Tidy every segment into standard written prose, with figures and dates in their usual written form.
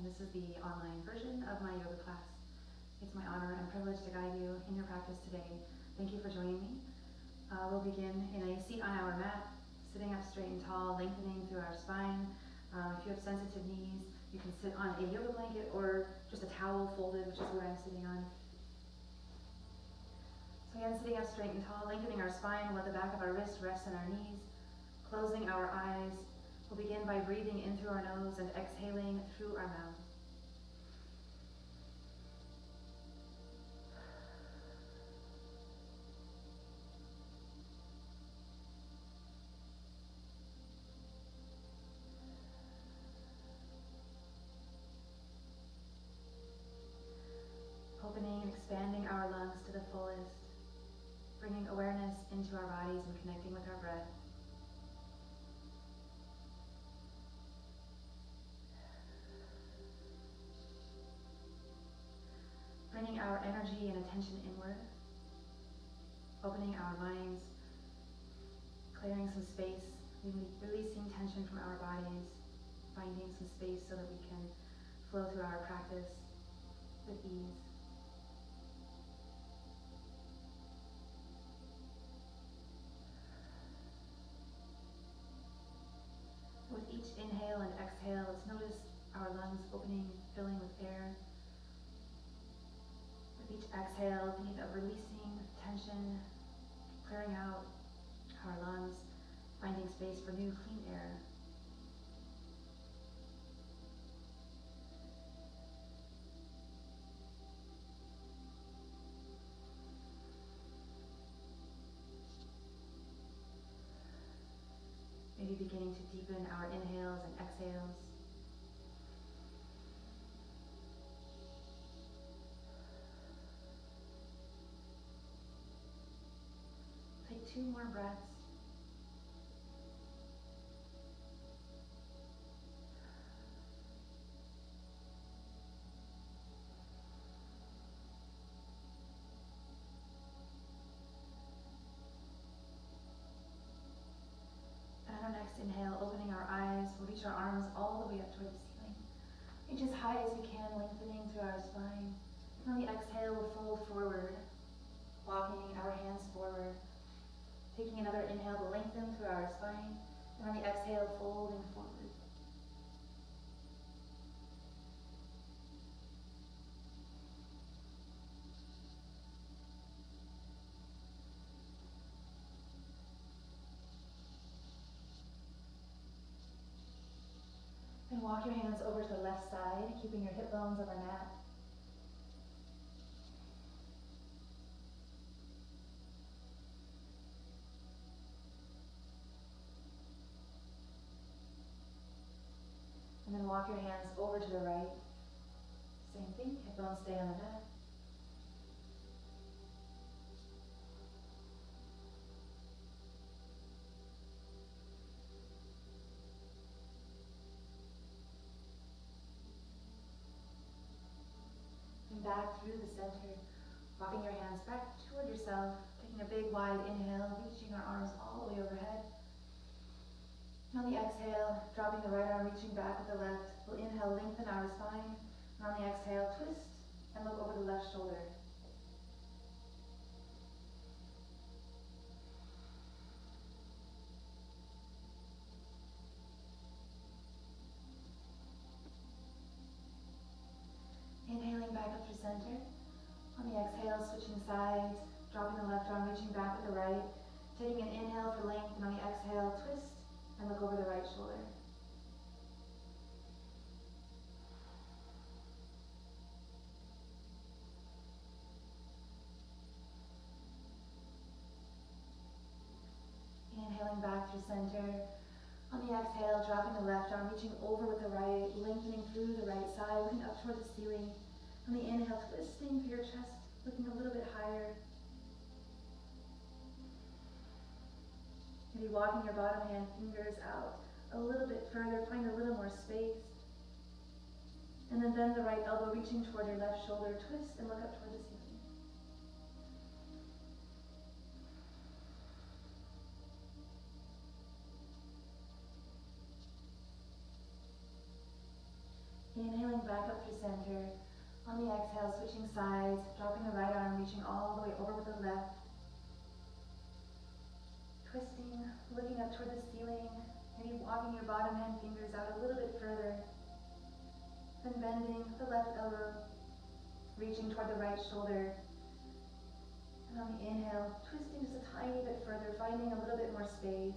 this is the online version of my yoga class. It's my honor and privilege to guide you in your practice today. Thank you for joining me. We'll begin in a seat on our mat, sitting up straight and tall, lengthening through our spine. If you have sensitive knees, you can sit on a yoga blanket or just a towel folded, which is what I'm sitting on. So again, sitting up straight and tall, lengthening our spine, let the back of our wrist rest on our knees, closing our eyes. We'll begin by breathing in through our nose and exhaling through our mouth. Opening and expanding our lungs to the fullest, bringing awareness into our bodies and connecting with our breath. Bringing our energy and attention inward, opening our minds, clearing some space, releasing tension from our bodies, finding some space so that we can flow through our practice with ease. With each inhale and exhale, let's notice our lungs opening, filling with air. With each exhale, thinking of releasing tension, clearing out our lungs, finding space for new clean air. Maybe beginning to deepen our inhales and exhales. Take 2 more breaths. And on our next inhale, opening our eyes, we'll reach our arms all the way up toward the ceiling. Reach as high as we can, lengthening through our spine. And on the exhale, we'll fold forward, walking our hands forward. Taking another inhale to lengthen through our spine, and on the exhale, folding forward. And walk your hands over to the left side, keeping your hip bones on the mat. And then walk your hands over to the right. Same thing, hip bones stay on the mat. And back through the center, walking your hands back toward yourself, taking a big wide inhale, reaching our arms all the way overhead. And on the exhale, dropping the right arm, reaching back with the left. We'll inhale, lengthen our spine. And on the exhale, twist and look over the left shoulder. Inhaling back up through center. On the exhale, switching sides, dropping the left arm, reaching back with the right. Taking an inhale for length, and on the exhale, twist and look over the right shoulder. Inhaling back through center. On the exhale, dropping the left arm, reaching over with the right, lengthening through the right side, looking up toward the ceiling. On the inhale, twisting through your chest, looking a little bit higher. Maybe walking your bottom hand fingers out a little bit further, find a little more space. And then bend the right elbow, reaching toward your left shoulder, twist and look up toward the ceiling. Inhaling back On the exhale, switching sides, dropping the right arm, reaching all the way over with the left. Twisting, looking up toward the ceiling, maybe walking your bottom hand fingers out a little bit further. Then bending the left elbow, reaching toward the right shoulder. And on the inhale, twisting just a tiny bit further, finding a little bit more space.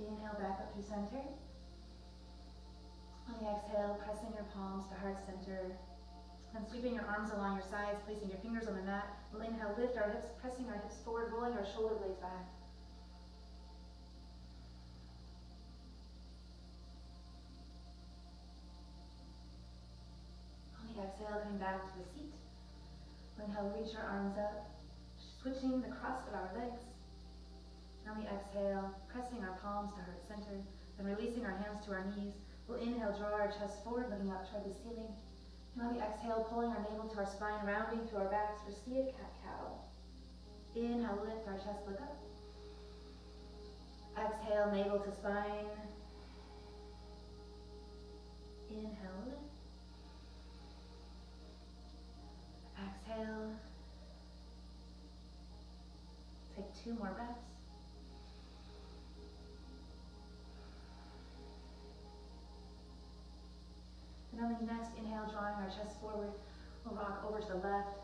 Inhale back up through center. On the exhale, pressing your palms to heart center. And sweeping your arms along your sides, placing your fingers on the mat. We'll inhale, lift our hips, pressing our hips forward, rolling our shoulder blades back. On the exhale, coming back to the seat. Inhale, reach your arms up, switching the cross of our legs. On the exhale, pressing our palms to heart center, then releasing our hands to our knees. We'll inhale, draw our chest forward, looking up toward the ceiling. And on the exhale, pulling our navel to our spine, rounding through our backs for seated cat-cow. Inhale, lift our chest, look up. Exhale, navel to spine. Inhale, lift. Exhale. Take 2 more breaths. And on the next inhale, drawing our chest forward, we'll rock over to the left,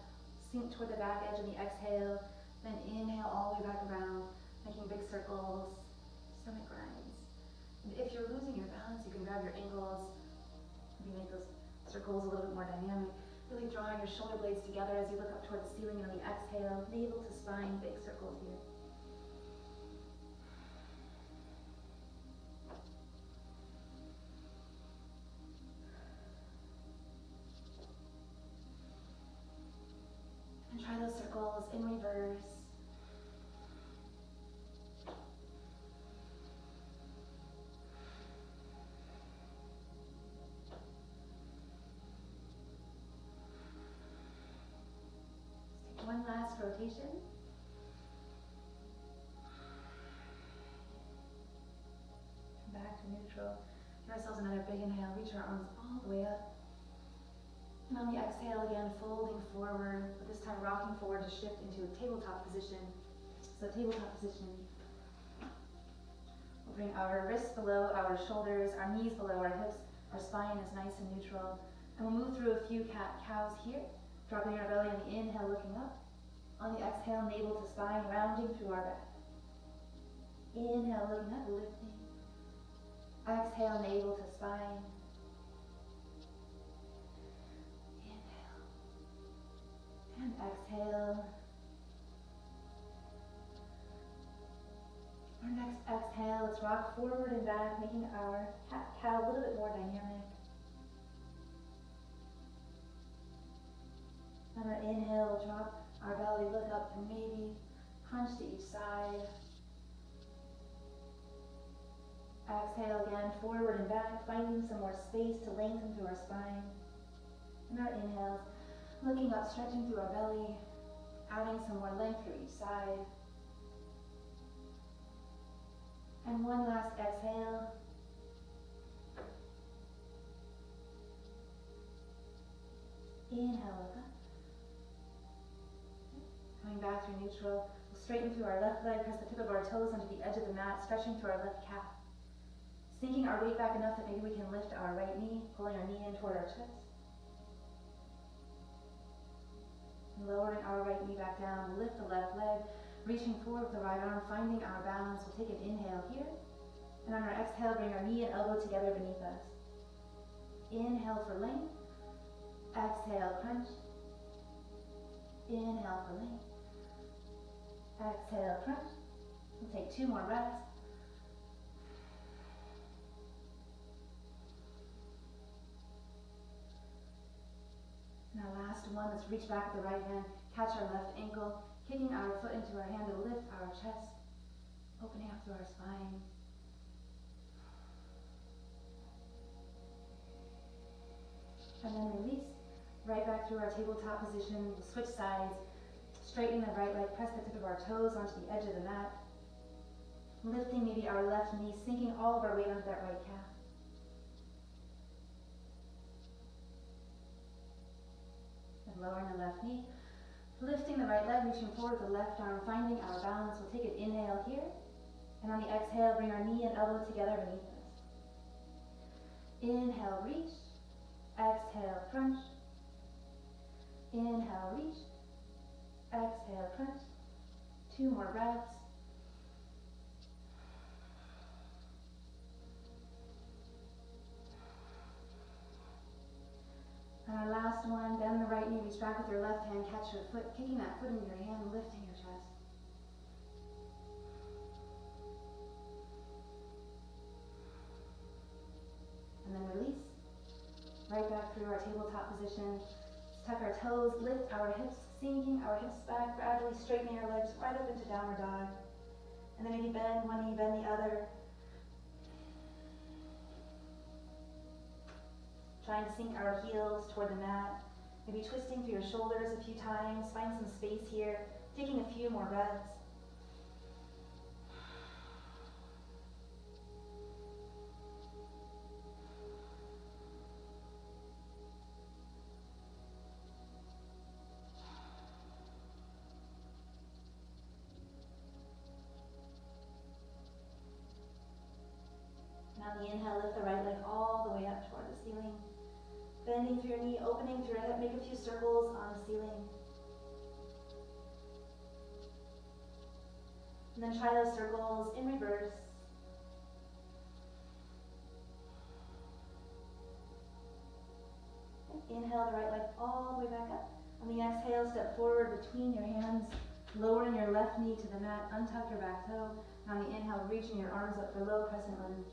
sink toward the back edge on the exhale, then inhale all the way back around, making big circles, stomach grinds. And if you're losing your balance, you can grab your ankles, maybe make those circles a little bit more dynamic, really drawing your shoulder blades together as you look up toward the ceiling. And on the exhale, navel to spine, big circles here. Try those circles in reverse. Let's take one last rotation. Come back to neutral. Give ourselves another big inhale. Reach our arms all the way up. And on the exhale, again, folding forward, but this time rocking forward to shift into a tabletop position. So tabletop position. We'll bring our wrists below our shoulders, our knees below our hips, our spine is nice and neutral. And we'll move through a few cat-cows here, dropping our belly on the inhale, looking up. On the exhale, navel to spine, rounding through our back. Inhale, looking up, lifting. Exhale, navel to spine. And exhale. Our next exhale, let's rock forward and back, making our cat-cow a little bit more dynamic. On our inhale, we'll drop our belly, look up, and maybe hunch to each side. Exhale again, forward and back, finding some more space to lengthen through our spine. And our inhales, looking up, stretching through our belly, adding some more length through each side. And one last exhale. Inhale, look up. Coming back through neutral, we'll straighten through our left leg, press the tip of our toes onto the edge of the mat, stretching through our left calf. Sinking our weight back enough that maybe we can lift our right knee, pulling our knee in toward our chest. Lowering our right knee back down, lift the left leg, reaching forward with the right arm, finding our balance. We'll take an inhale here, and on our exhale, bring our knee and elbow together beneath us. Inhale for length, exhale, crunch. Inhale for length, exhale, crunch. We'll take 2 more breaths. And our last one, let's reach back with the right hand, catch our left ankle, kicking our foot into our hand to lift our chest, opening up through our spine. And then release, right back through our tabletop position. We'll switch sides, straighten the right leg, press the tip of our toes onto the edge of the mat, Lifting maybe our left knee, sinking all of our weight onto that right calf. And lowering the left knee. Lifting the right leg, reaching forward with the left arm, finding our balance. We'll take an inhale here. And on the exhale, bring our knee and elbow together beneath us. Inhale, reach. Exhale, crunch. Inhale, reach. Exhale, crunch. 2 more breaths. And our last one, bend the right knee, reach back with your left hand, catch your foot, kicking that foot into your hand, lifting your chest. And then release. Right back through our tabletop position. Tuck our toes, lift our hips, sinking our hips back, gradually straightening our legs right up into downward dog. And then maybe bend one knee, bend the other. Trying to sink our heels toward the mat. Maybe twisting through your shoulders a few times. Find some space here. Taking a few more breaths. And on the inhale, lift the right leg all the way up toward the ceiling. Bending through your knee, opening through your hip, make a few circles on the ceiling. And then try those circles in reverse. And inhale the right leg all the way back up. On the exhale, step forward between your hands, lowering your left knee to the mat, untuck your back toe. And on the inhale, reaching your arms up for low crescent lunge.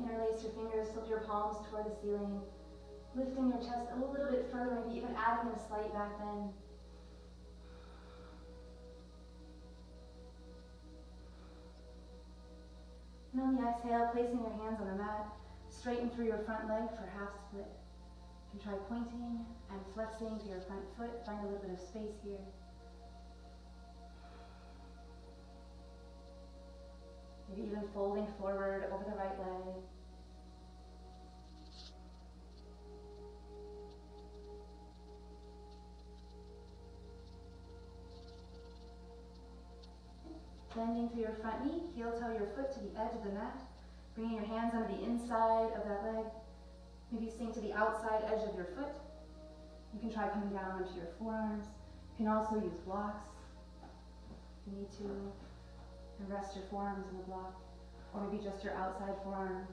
Interlace your fingers, flip your palms toward the ceiling, lifting your chest a little bit further, maybe even adding a slight back bend. And on the exhale, placing your hands on the mat, straighten through your front leg for half split. You can try pointing and flexing to your front foot, find a little bit of space here. Maybe even folding forward over the right leg. Bending through your front knee, heel toe your foot to the edge of the mat, bringing your hands under the inside of that leg. Maybe sink to the outside edge of your foot. You can try coming down onto your forearms. You can also use blocks if you need to. And rest your forearms in the block, or maybe just your outside forearm.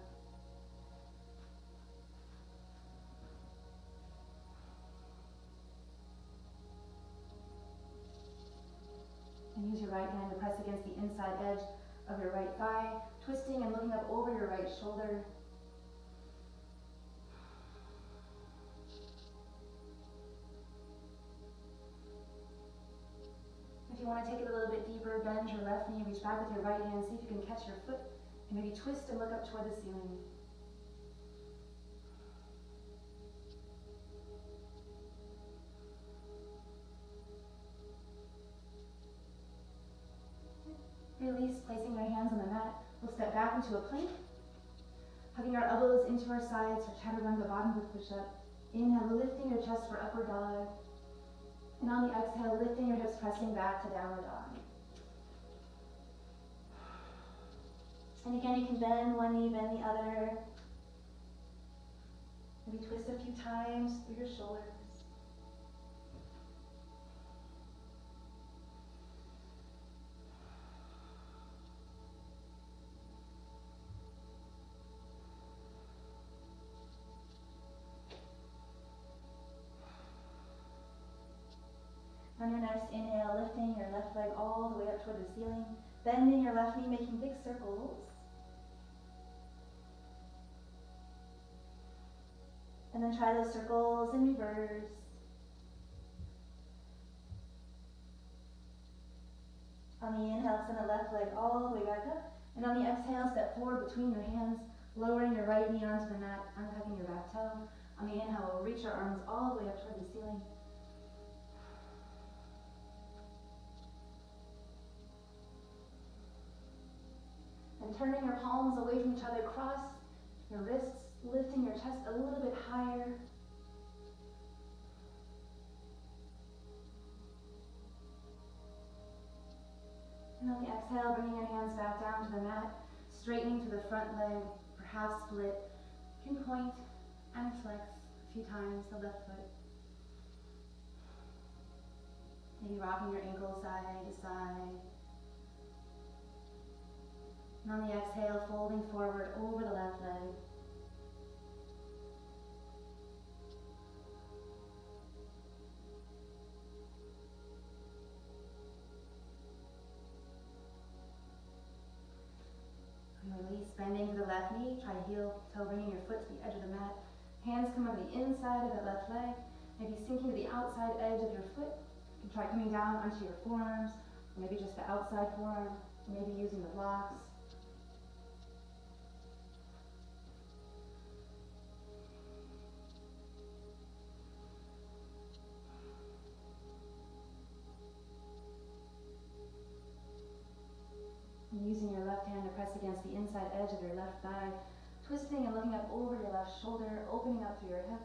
And use your right hand to press against the inside edge of your right thigh, twisting and looking up over your right shoulder. If you want to take it a little bit deeper, bend your left knee, reach back with your right hand, see if you can catch your foot, and maybe twist and look up toward the ceiling. Release, placing your hands on the mat. We'll step back into a plank, hugging our elbows into our sides for chaturanga bottom with push-up. Inhale, lifting your chest for upward dog. And on the exhale, lifting your hips, pressing back to downward dog. And again, you can bend one knee, bend the other. Maybe twist a few times through your shoulders. On your next inhale, lifting your left leg all the way up toward the ceiling, bending your left knee, making big circles. And then try those circles in reverse. On the inhale, send the left leg all the way back up. And on the exhale, step forward between your hands, lowering your right knee onto the mat, untucking your back toe. On the inhale, we'll reach our arms all the way up toward the ceiling. And turning your palms away from each other, cross your wrists, lifting your chest a little bit higher. And on the exhale, bringing your hands back down to the mat, straightening to the front leg, or half split. You can point and flex a few times the left foot. Maybe rocking your ankle side to side. And on the exhale, folding forward over the left leg. Release, bending to the left knee, try heel toe, bringing your foot to the edge of the mat. Hands come over the inside of the left leg, maybe sinking to the outside edge of your foot. You can try coming down onto your forearms, or maybe just the outside forearm, or maybe using the blocks. Using your left hand to press against the inside edge of your left thigh, twisting and looking up over your left shoulder, opening up through your hip.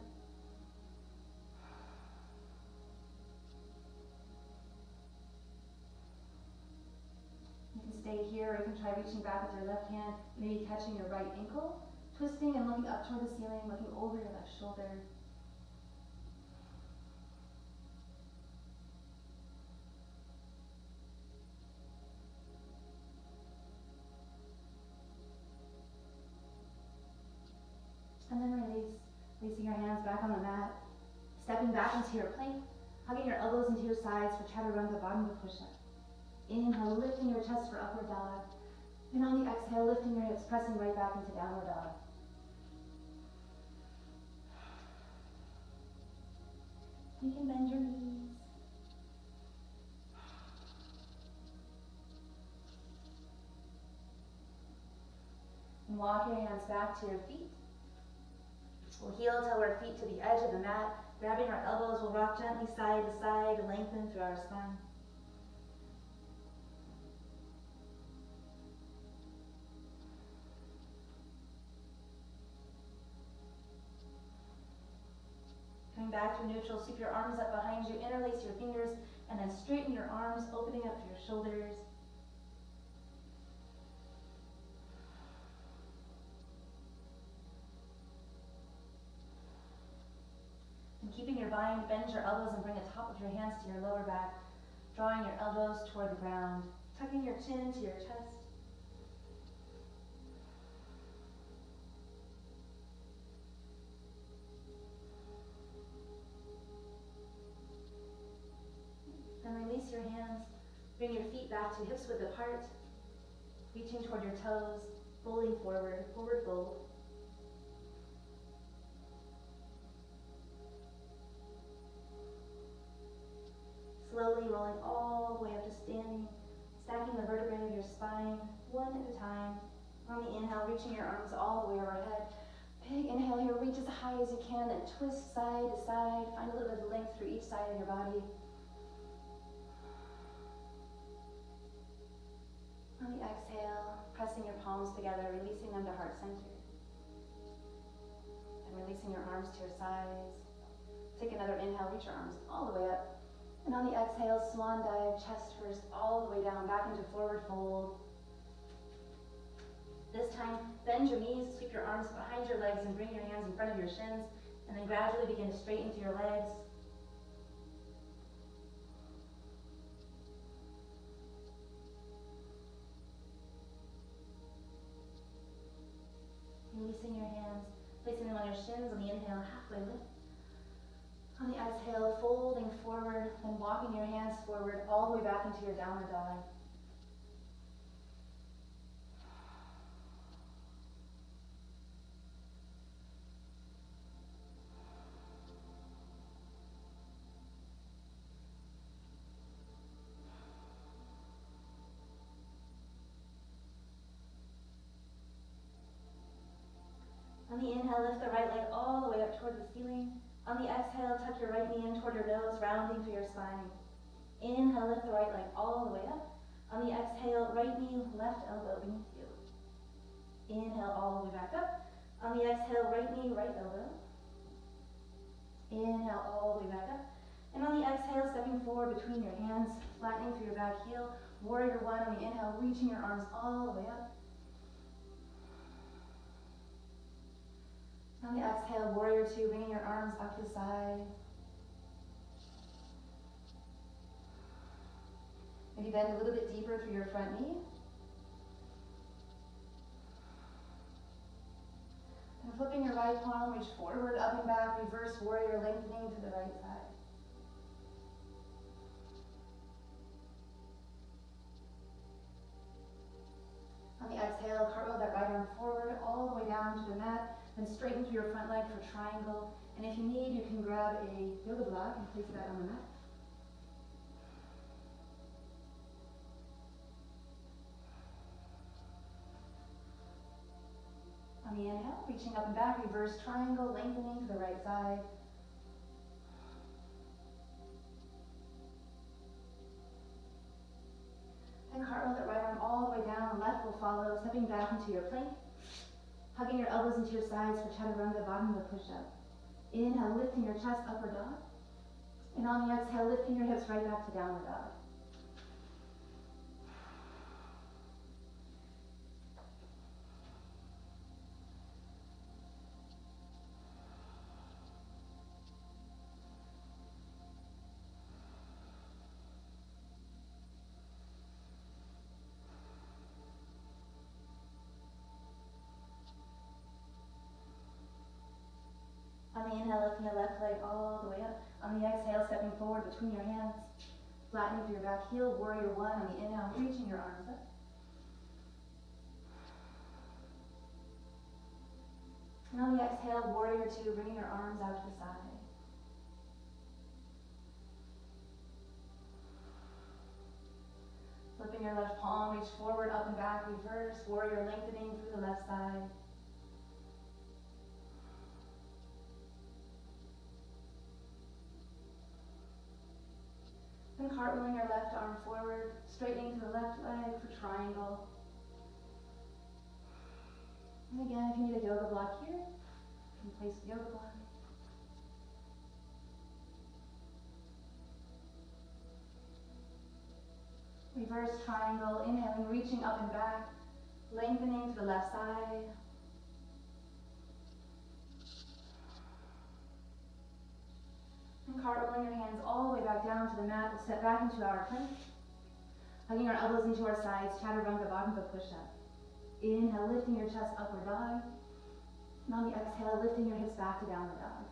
You can stay here, or you can try reaching back with your left hand, maybe catching your right ankle, twisting and looking up toward the ceiling, looking over your left shoulder. And then release, placing your hands back on the mat, stepping back into your plank, hugging your elbows into your sides for chaturanga, bottom of push-up. Inhale, lifting your chest for upward dog. And on the exhale, lifting your hips, pressing right back into downward dog. You can bend your knees. And walk your hands back to your feet. We'll heel till our feet to the edge of the mat. Grabbing our elbows, we'll rock gently side to side, lengthen through our spine. Coming back to neutral, sweep your arms up behind you, interlace your fingers, and then straighten your arms, opening up through your shoulders. And keeping your bind, bend your elbows and bring the top of your hands to your lower back, drawing your elbows toward the ground, tucking your chin into your chest. Then release your hands, bring your feet back to hips width apart, reaching toward your toes, folding forward, forward fold. Slowly rolling all the way up to standing, stacking the vertebrae of your spine one at a time. On the inhale, reaching your arms all the way overhead. Big inhale here, reach as high as you can, then twist side to side. Find a little bit of length through each side of your body. On the exhale, pressing your palms together, releasing them to heart center. And releasing your arms to your sides. Take another inhale, reach your arms all the way up. And on the exhale, swan dive, chest first, all the way down, back into forward fold. This time, bend your knees, sweep your arms behind your legs, and bring your hands in front of your shins, and then gradually begin to straighten through your legs. Releasing your hands, placing them on your shins on the inhale, halfway lift. On the exhale, folding forward, then walking your hands forward all the way back into your downward dog. On the inhale, lift the right leg all the way up toward the ceiling. On the exhale, tuck your right knee in toward your nose, rounding through your spine. Inhale, lift the right leg all the way up. On the exhale, right knee, left elbow beneath you. Inhale all the way back up. On the exhale, right knee, right elbow. Inhale all the way back up. And on the exhale, stepping forward between your hands, flattening through your back heel. Warrior one on the inhale, reaching your arms all the way up. On the exhale, warrior two, bringing your arms up to the side. Maybe bend a little bit deeper through your front knee. And flipping your right palm, reach forward, up and back, reverse warrior, lengthening to the right side. On the exhale, cartwheel that right arm forward, all the way down to the mat, then straighten through your front leg for triangle. And if you need, you can grab a yoga block and place that on the mat. On the inhale, reaching up and back, reverse triangle, lengthening to the right side. And cartwheel that right arm all the way down, left will follow, stepping back into your plank. Hugging your elbows into your sides for chaturanga, bottom of the push-up. Inhale, lifting your chest, upward dog. And on the exhale, lifting your hips right back to downward dog. On the inhale, lifting your left leg all the way up. On the exhale, stepping forward between your hands. Flattening through your back heel, warrior one. On the inhale, reaching your arms up. And on the exhale, warrior two, bringing your arms out to the side. Flipping your left palm, reach forward, up and back, reverse, warrior lengthening through the left side. Then cartwheeling your left arm forward, straightening to the left leg for triangle. And again, if you need a yoga block here, you can place the yoga block. Reverse triangle, inhaling, reaching up and back, lengthening to the left side. And cartwheeling your hands all the way back down to the mat. We'll step back into our plank. Hugging our elbows into our sides, chaturanga, bottom of a push-up. Inhale, lifting your chest, upward dog. And on the exhale, lifting your hips back to downward dog.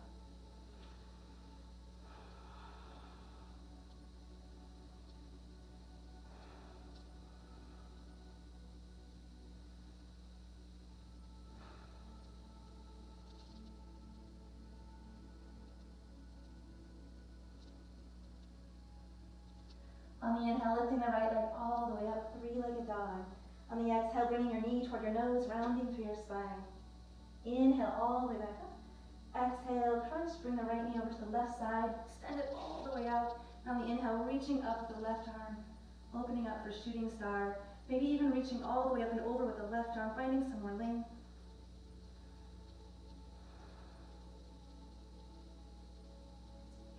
On the inhale, lifting the right leg all the way up, three-legged dog. On the exhale, bringing your knee toward your nose, rounding through your spine. Inhale all the way back up. Exhale, crunch, bring the right knee over to the left side, extend it all the way out. And on the inhale, reaching up with the left arm, opening up for shooting star. Maybe even reaching all the way up and over with the left arm, finding some more length.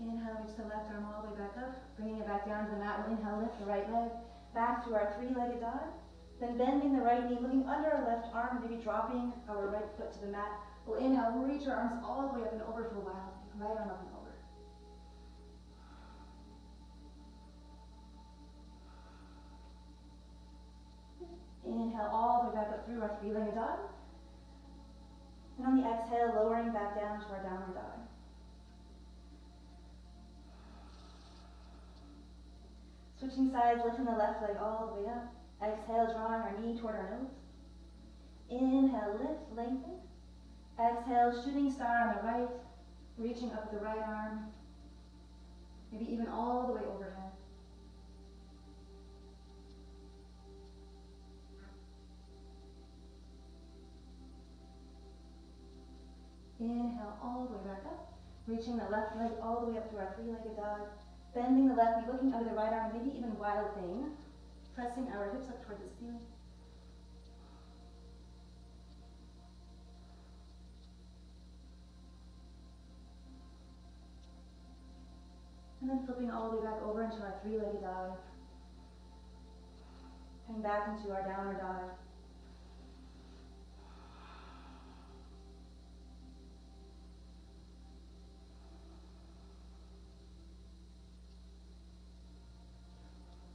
Inhale, reach the left arm all the way back up, bringing it back down to the mat. We'll inhale, lift the right leg back through our three-legged dog. Then bending the right knee, looking under our left arm, maybe dropping our right foot to the mat. We'll inhale, reach our arms all the way up and over for a while. Right arm up and over. Inhale all the way back up through our three-legged dog. And on the exhale, lowering back down to our downward dog. Switching sides, lifting the left leg all the way up. Exhale, drawing our knee toward our nose. Inhale, lift, lengthen. Exhale, shooting star on the right, reaching up with the right arm. Maybe even all the way overhead. Inhale all the way back up, reaching the left leg all the way up to our three-legged dog. Bending the left knee, looking under the right arm, maybe even wild thing. Pressing our hips up toward the ceiling. then flipping all the way back over into our three-legged dog. Coming back into our downward dog.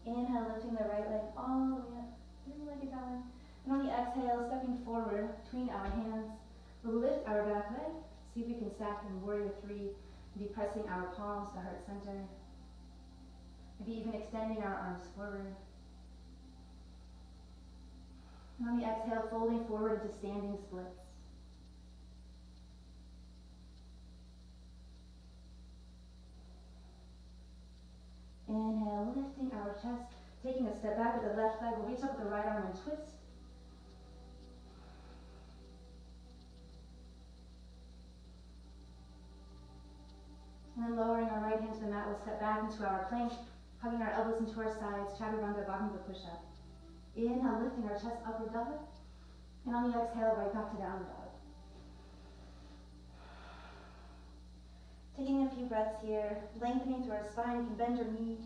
Inhale, lifting the right leg all the way up, three-legged dog. And on the exhale, stepping forward between our hands, we'll lift our back leg. See if we can stack in warrior three, maybe pressing our palms to heart center. Maybe even extending our arms forward. And on the exhale, folding forward into standing splits. Inhale, lifting our chest, taking a step back with the left leg. We'll reach up with the right arm and twist. And then lowering our right hand to the mat, we'll step back into our plank, hugging our elbows into our sides, chaturanga, bottom of the push-up. Inhale, lifting our chest, upward dog. And on the exhale, right back to downward dog. Taking a few breaths here, lengthening through our spine. You can bend your knees.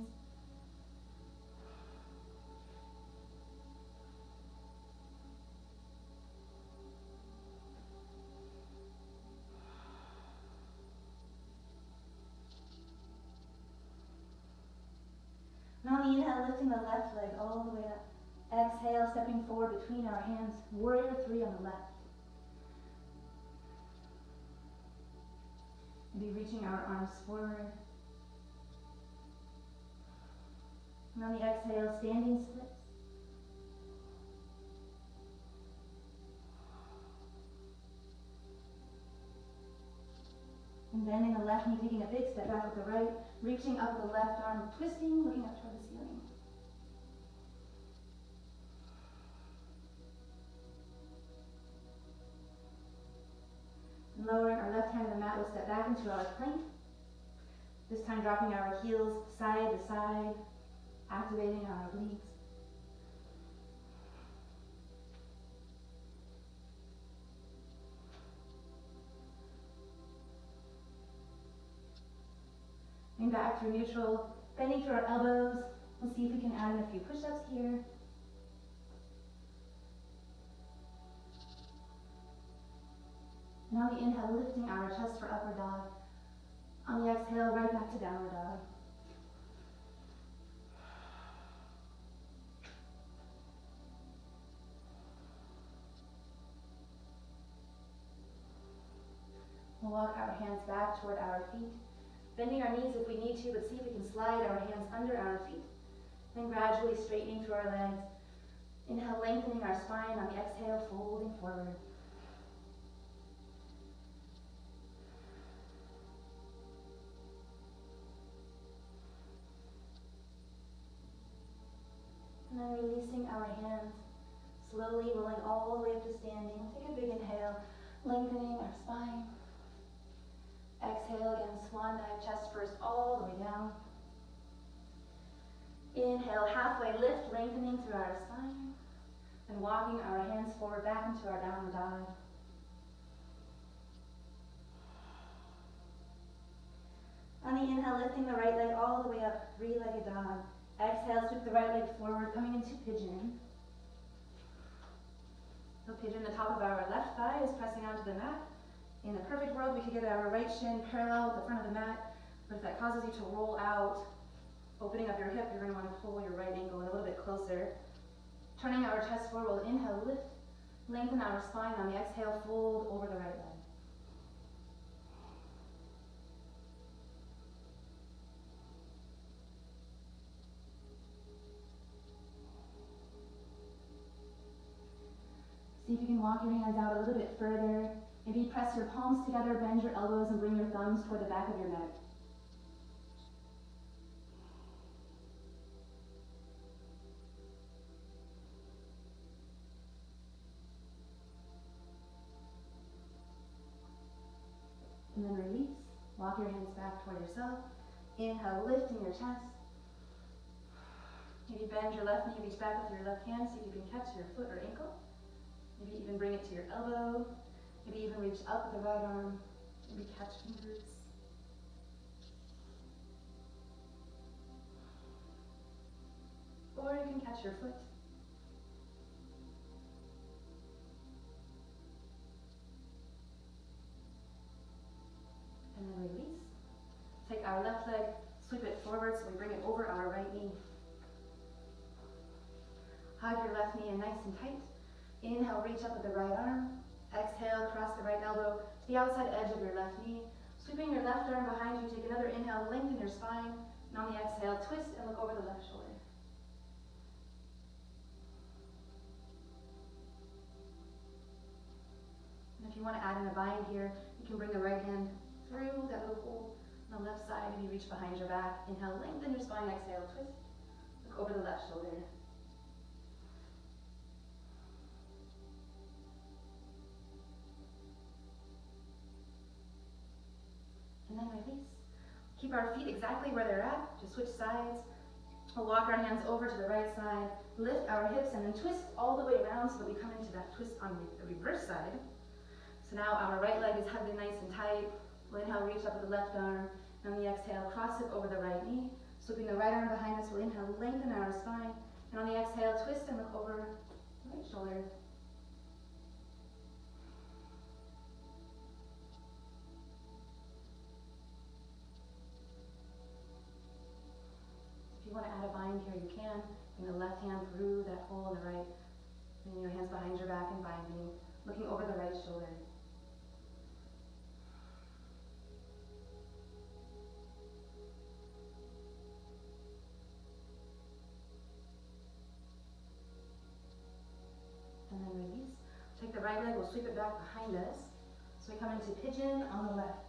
And on the inhale, lifting the left leg all the way up. Exhale, stepping forward between our hands, warrior three on the left. Maybe reaching our arms forward. And on the exhale, standing splits. And bending the left knee, taking a big step back with the right, reaching up with the left arm, twisting, looking up toward the ceiling. And lowering our left hand to the mat, we'll step back into our plank. This time dropping our heels side to side, activating our obliques. And back through neutral, bending through our elbows. We'll see if we can add in a few push-ups here. And on the inhale, lifting our chest for upward dog. On the exhale, right back to downward dog. We'll walk our hands back toward our feet. Bending our knees if we need to, but see if we can slide our hands under our feet. Then gradually straightening through our legs. Inhale, lengthening our spine. On the exhale, folding forward. And then releasing our hands, slowly rolling all the way up to standing. Take a big inhale, lengthening our spine. Exhale again, swan dive, chest first, all the way down. Inhale, halfway lift, lengthening through our spine. And walking our hands forward back into our downward dog. On the inhale, lifting the right leg all the way up, three-legged dog. Exhale, sweep the right leg forward, coming into pigeon. So pigeon, the top of our left thigh is pressing onto the mat. In a perfect world, we could get our right shin parallel with the front of the mat, but if that causes you to roll out, opening up your hip, you're going to want to pull your right ankle in a little bit closer. Turning our chest forward, we'll inhale, lift, lengthen our spine. On the exhale, fold over the right leg. See if you can walk your hands out a little bit further. Maybe press your palms together, bend your elbows, and bring your thumbs toward the back of your neck. And then release. Walk your hands back toward yourself. Inhale, lifting your chest. Maybe bend your left knee, reach back with your left hand, see if you can catch your foot or ankle. Maybe even bring it to your elbow. Maybe even reach up with the right arm. Maybe catch fingers. or you can catch your foot. And then release. Take our left leg, sweep it forward so we bring it over our right knee. Hug your left knee in nice and tight. Inhale, reach up with the right arm. Exhale, cross the right elbow to the outside edge of your left knee. Sweeping your left arm behind you, take another inhale, lengthen your spine. And on the exhale, twist and look over the left shoulder. And if you want to add in a bind here, you can bring the right hand through that little hole on the left side. Maybe reach behind your back. Inhale, lengthen your spine. Exhale, twist. Look over the left shoulder. And then release. Keep our feet exactly where they're at. Just switch sides. We'll walk our hands over to the right side, lift our hips, and then twist all the way around so that we come into that twist on the reverse side. So now our right leg is hugged in nice and tight. We'll inhale, reach up with the left arm. And on the exhale, cross it over the right knee. Sweeping the right arm behind us, we'll inhale, lengthen our spine. And on the exhale, twist and look over the right shoulder. If you want to add a bind here, you can. Bring the left hand through that hole in the right. Bring your hands behind your back and binding, looking over the right shoulder. And then release. Take the right leg, we'll sweep it back behind us. So we come into pigeon on the left.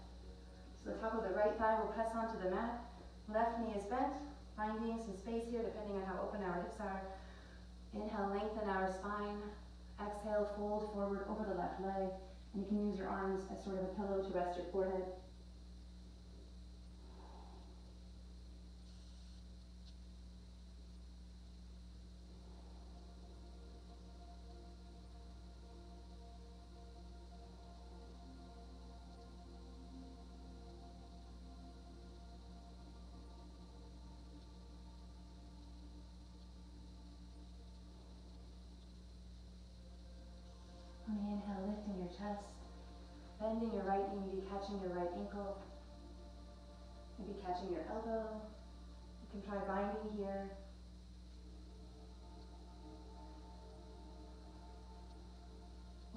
So the top of the right thigh will press onto the mat. Left knee is bent. Finding some space here depending on how open our hips are. Inhale, lengthen our spine. Exhale, fold forward over the left leg. And you can use your arms as sort of a pillow to rest your forehead. On the inhale, lifting your chest, bending your right knee, maybe catching your right ankle, maybe catching your elbow. You can try binding here.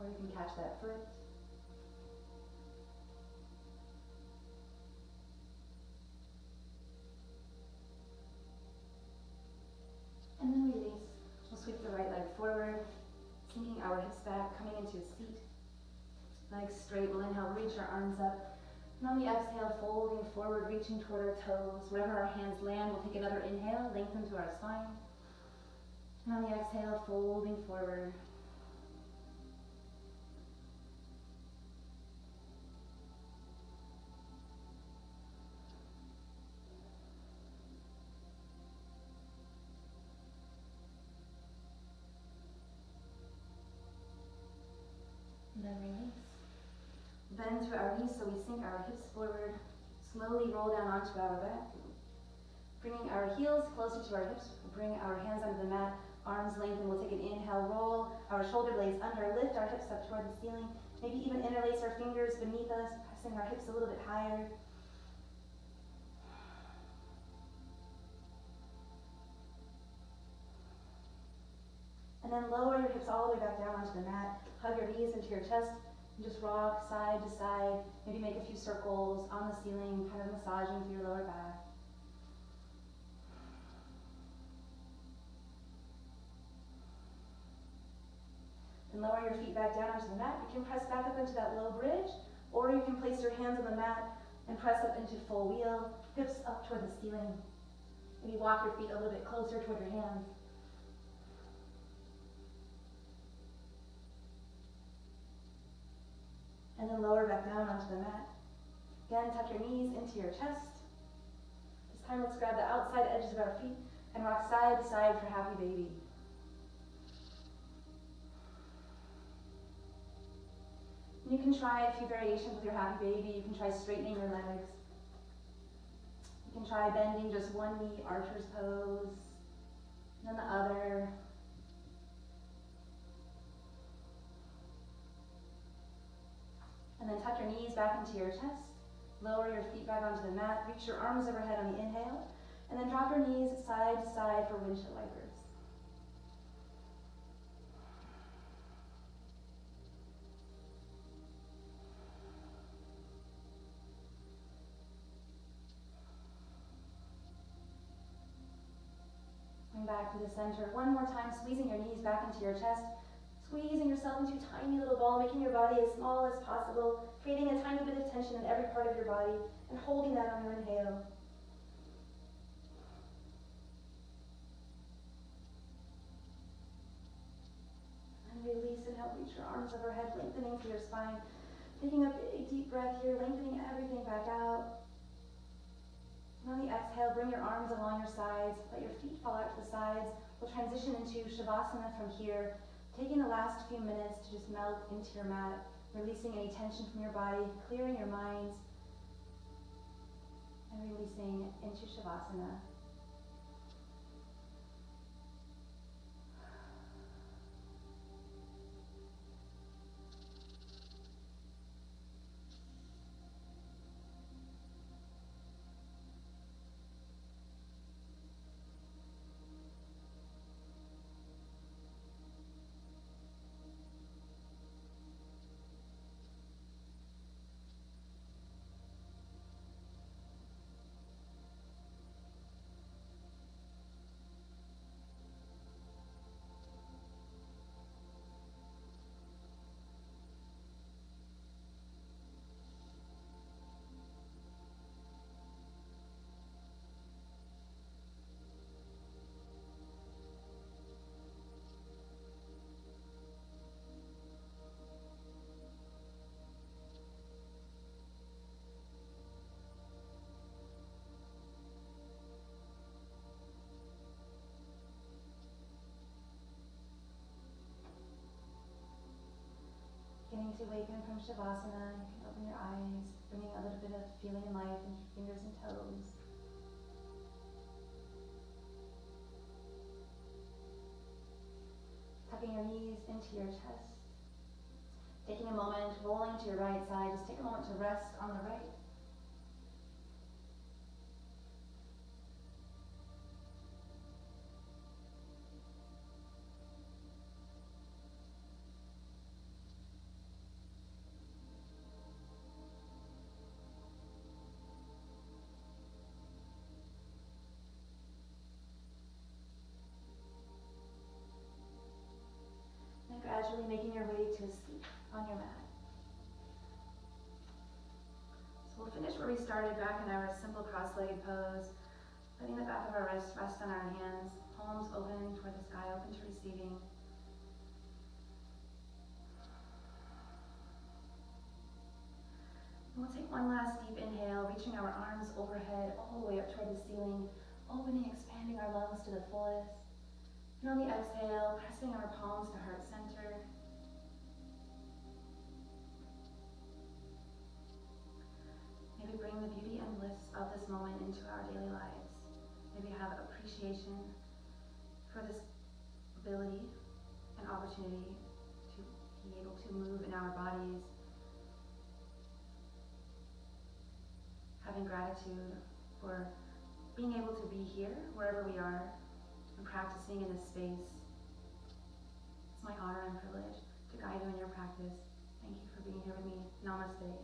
Or you can catch that foot. And then release. We'll sweep the right leg forward. Sinking our hips back, coming into a seat. Legs straight, we'll inhale, reach our arms up. And on the exhale, folding forward, reaching toward our toes. Wherever our hands land, we'll take another inhale, lengthen to our spine. And on the exhale, folding forward. And then release. Bend to our knees so we sink our hips forward. Slowly roll down onto our back. Bringing our heels closer to our hips. We'll bring our hands under the mat. Arms lengthen. We'll take an inhale. Roll our shoulder blades under. Lift our hips up toward the ceiling. Maybe even interlace our fingers beneath us. Pressing our hips a little bit higher. And then lower your hips all the way back down onto the mat. Hug your knees into your chest. And just rock side to side. Maybe make a few circles on the ceiling, kind of massaging through your lower back. And lower your feet back down onto the mat. You can press back up into that low bridge, or you can place your hands on the mat and press up into full wheel, hips up toward the ceiling. Maybe walk your feet a little bit closer toward your hands. And then lower back down onto the mat. Again, tuck your knees into your chest. This time let's grab the outside edges of our feet and rock side to side for happy baby. You can try a few variations with your happy baby. You can try straightening your legs. You can try bending just one knee, archer's pose. and then the other. And then tuck your knees back into your chest. Lower your feet back onto the mat. Reach your arms overhead on the inhale. And then drop your knees side to side for windshield wipers. Going back to the center. One more time, squeezing your knees back into your chest. Squeezing yourself into a tiny little ball, making your body as small as possible, creating a tiny bit of tension in every part of your body, and holding that on your inhale. And release and help reach your arms overhead, lengthening through your spine. Taking a big deep breath here, lengthening everything back out. And on the exhale, bring your arms along your sides, let your feet fall out to the sides. We'll transition into Shavasana from here. Taking the last few minutes to just melt into your mat, releasing any tension from your body, clearing your minds, and releasing into Shavasana. Beginning to awaken from Shavasana, you can open your eyes, bringing a little bit of feeling and life into your fingers and toes. Tucking your knees into your chest. Taking a moment, rolling to your right side. Just take a moment to rest on the right. And gradually making your way to a seat on your mat. So we'll finish where we started, back in our simple cross-legged pose. Letting the back of our wrists rest on our hands, palms open toward the sky, open to receiving. And we'll take one last deep inhale, reaching our arms overhead all the way up toward the ceiling, opening, expanding our lungs to the fullest. And on the exhale, pressing our palms to heart center. May we bring the beauty and bliss of this moment into our daily lives. May we have appreciation for this ability and opportunity to be able to move in our bodies. Having gratitude for being able to be here, wherever we are, and practicing in this space. It's my honor and privilege to guide you in your practice. Thank you for being here with me. Namaste.